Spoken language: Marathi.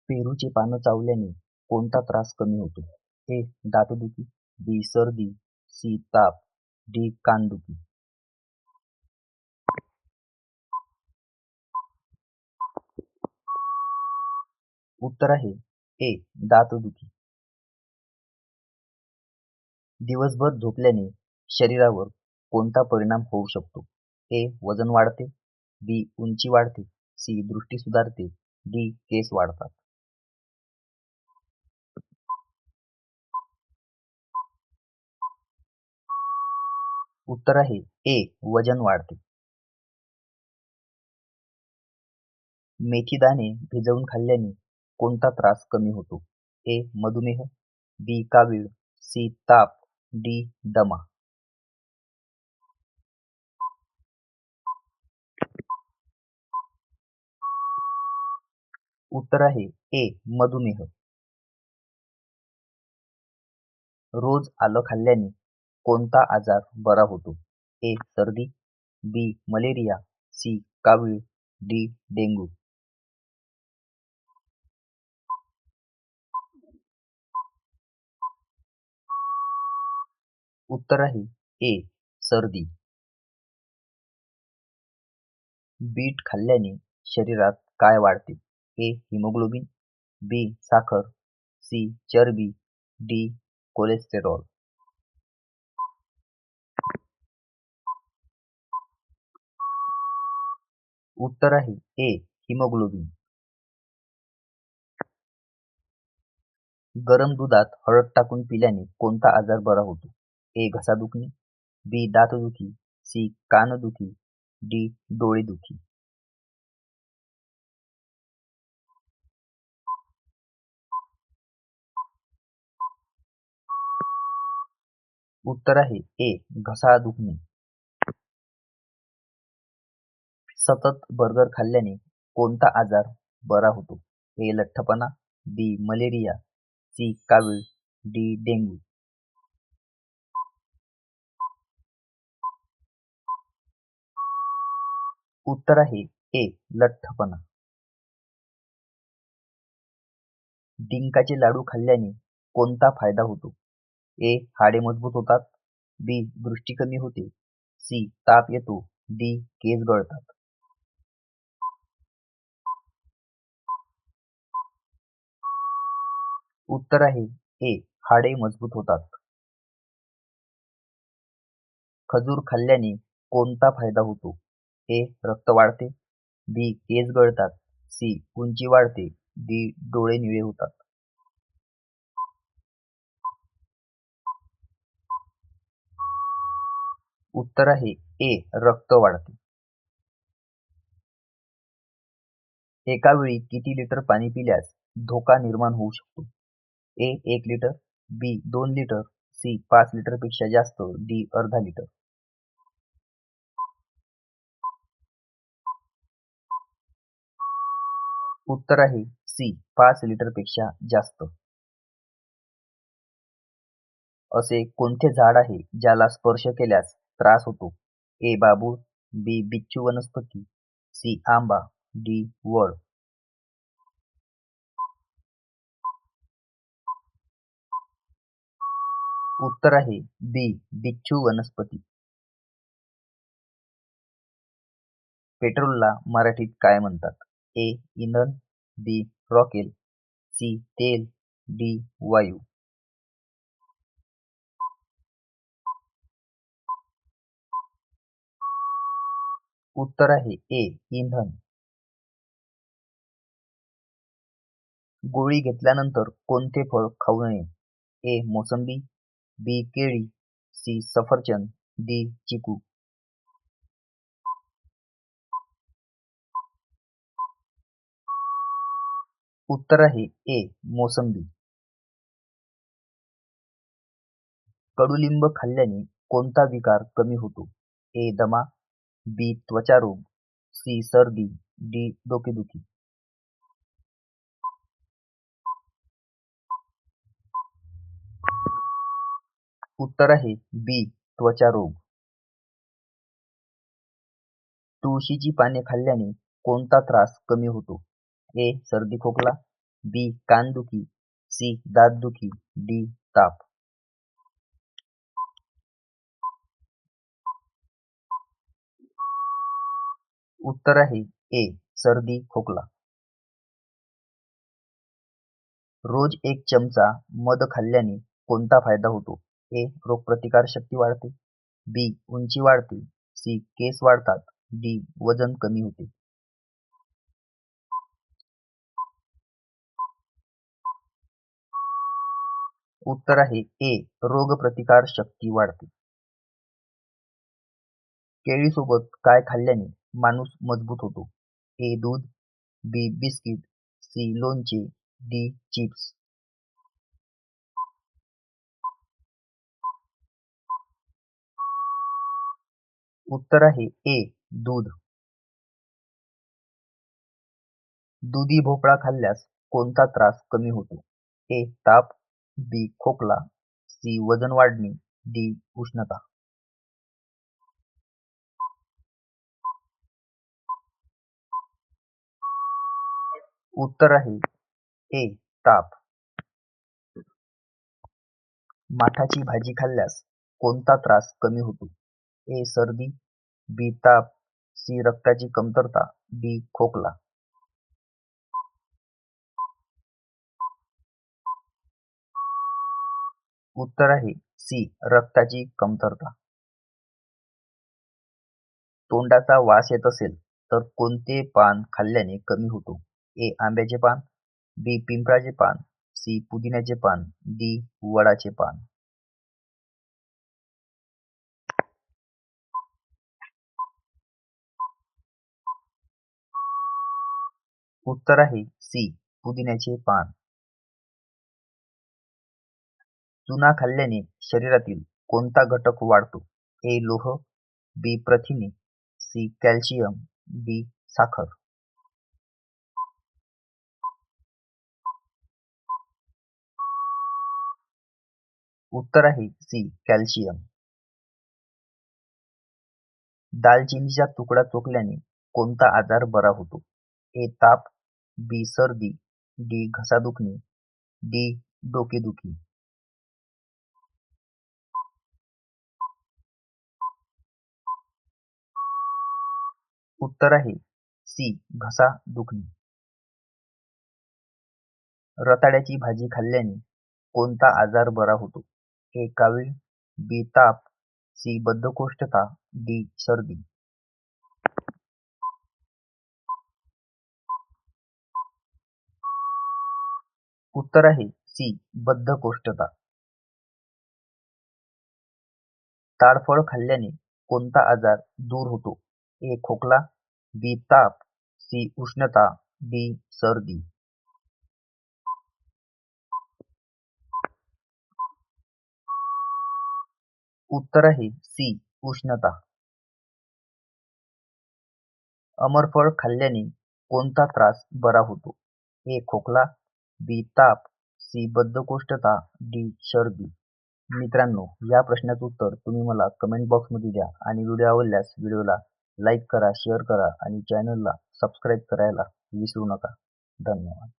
पेरूची पानं चावल्याने कोणता त्रास कमी होतो? ए. दातदुखी, बी. सर्दी, सी. ताप, डी. कानदुखी. उत्तर आहे ए. दातदुखी. दिवसभर झोपल्याने शरीरावर कोणता परिणाम होऊ शकतो? ए. वजन वाढते, बी. उंची वाढते, सी. दृष्टी सुधारते, डी. केस वाढतात. उत्तर आहे ए. वजन वाढते. मेथी दाणे भिजवून खाल्ल्याने कोणता त्रास कमी होतो? ए. मधुमेह, बी. कावीळ, सी. ताप, डी. दमा. उत्तर आहे ए. मधुमेह. रोज आलं खाल्ल्याने कोणता आजार बरा होतो? ए. सर्दी, बी. Malaria, C. कावीळ, डी. डेंग्यू. उत्तर आहे ए. सर्दी. बीट खाल्ल्याने शरीरात काय वाढते? ए. Haemoglobin, B. साखर, सी. चरबी, डी. कोलेस्टेरॉल. उत्तर आहे ए. हिमोग्लोबिन. गरम दुधात हळद टाकून पिल्याने कोणता आजार बरा होतो? ए. घसा दुखणे, बी. दातदुखी, सी. कानदुखी, डी. डोळेदुखी. उत्तर आहे ए. घसा दुखणे. सतत बर्गर खाल्ल्याने कोणता आजार बरा होतो? ए. लठ्ठपणा, बी. Malaria, C. कावीळ, डी. डेंग्यू. उत्तर आहे ए. लठ्ठपणा. डिंकाचे लाडू खाल्ल्याने कोणता फायदा होतो? ए. हाडे मजबूत होतात, बी. दृष्टी कमी होते, सी. ताप येतो, डी. केस गळतात. उत्तर आहे ए. हाडे मजबूत होतात. खजूर खाल्ल्याने कोणता फायदा होतो? ए. रक्त वाढते, बी. केस गळतात, सी. उंची वाढते, डी. डोळे निळे होतात. उत्तर आहे ए. रक्त वाढते. एका वेळी किती लिटर पाणी पिल्यास धोका निर्माण होऊ शकतो? ए. 1 लिटर, बी. 2 लिटर, सी. 5 लिटरपेक्षा जास्त, डी. अर्धा लिटर. उत्तर आहे सी. 5 लिटरपेक्षा जास्त. असे कोणते झाड आहे ज्याला स्पर्श केल्यास त्रास होतो? ए. बाबूळ, बी. बिच्छू वनस्पती, सी. आंबा, डी. वड. उत्तर आहे बी. बिच्छू वनस्पती. पेट्रोलला मराठीत काय म्हणतात? ए. इंधन, बी. रॉकेल, सी. तेल, डी. वायू. उत्तर आहे ए. इंधन. गोळी घेतल्यानंतर कोणते फळ खाऊ नये? ए. मोसंबी, बी. केळी, सी. सफरचंद, डी. चिकू. उत्तर आहे ए. मोसंबी. कडुलिंब खाल्ल्याने कोणता विकार कमी होतो? ए. दमा, बी. त्वचारोग, सी. सर्दी, डी. डोकेदुखी. उत्तर आहे बी. त्वचारोग. तुळशीची पाने खाल्ल्याने कोणता त्रास कमी होतो? ए. सर्दी खोकला, बी कानदुखी, सी दातदुखी, डी ताप. उत्तर आहे ए सर्दी खोकला. रोज एक चमचा मध खाल्ल्याने कोणता फायदा होतो? ए रोगप्रतिकारशक्ती वाढते, बी उंची वाढते, सी केस वाढतात, डी वजन कमी होते. उत्तर आहे ए रोगप्रतिकार शक्ती वाढते. केळीसोबत काय खाल्ल्याने माणूस मजबूत होतो? ए दूध, बी बिस्किट, सी लोणचे, डी चिप्स. उत्तर आहे ए दूध. दुधी भोपळा खाल्ल्यास कोणता त्रास कमी होतो? ए ताप, बी खोकला, सी वजन वाढणे, डी उष्णता. उत्तर आहे ए ताप. माठाची भाजी खाल्ल्यास कोणता त्रास कमी होतो? ए सर्दी, बी ताप, सी रक्ताची कमतरता, डी खोकला. उत्तर आहे सी रक्ताची कमतरता. तोंडाचा वास येत असेल तर कोणते पान खाल्ल्याने कमी होतो? ए आंब्याचे पान, बी पिंपळाचे पान, सी पुदिन्याचे पान, डी वडाचे पान. उत्तर आहे सी पुदिन्याचे पान. चुना खाल्ल्याने शरीरातील कोणता घटक वाढतो? ए लोह, बी प्रथिने, सी कॅल्शियम, डी साखर. उत्तर आहे सी कॅल्शियम. दालचिनीचा तुकडा चोखल्याने कोणता आजार बरा होतो? ए ताप, बी सर्दी, डी घसा दुखणे, डी डोकेदुखी. उत्तर आहे सी घसा दुखणे. रताळ्याची भाजी खाल्ल्याने कोणता आजार बरा होतो? ए कावीळ, बी ताप, सी बद्धकोष्ठता, डी सर्दी. उत्तर आहे सी बद्धकोष्ठता. ताडफळ खाल्ल्याने कोणता आजार दूर होतो? ए खोकला, बी ताप, सी उष्णता, डी सर्दी. उत्तर आहे सी उष्णता. अमरफळ खाल्ल्याने कोणता त्रास बरा होतो? ए खोकला, बी ताप, सी बद्धकोष्ठता, डी सर्दी. मित्रांनो, या प्रश्नाचं उत्तर तुम्ही मला कमेंट बॉक्समध्ये द्या आणि व्हिडिओ आवडल्यास व्हिडिओला लाईक करा, शेअर करा आणि चॅनलला सबस्क्राईब करायला विसरू नका. धन्यवाद.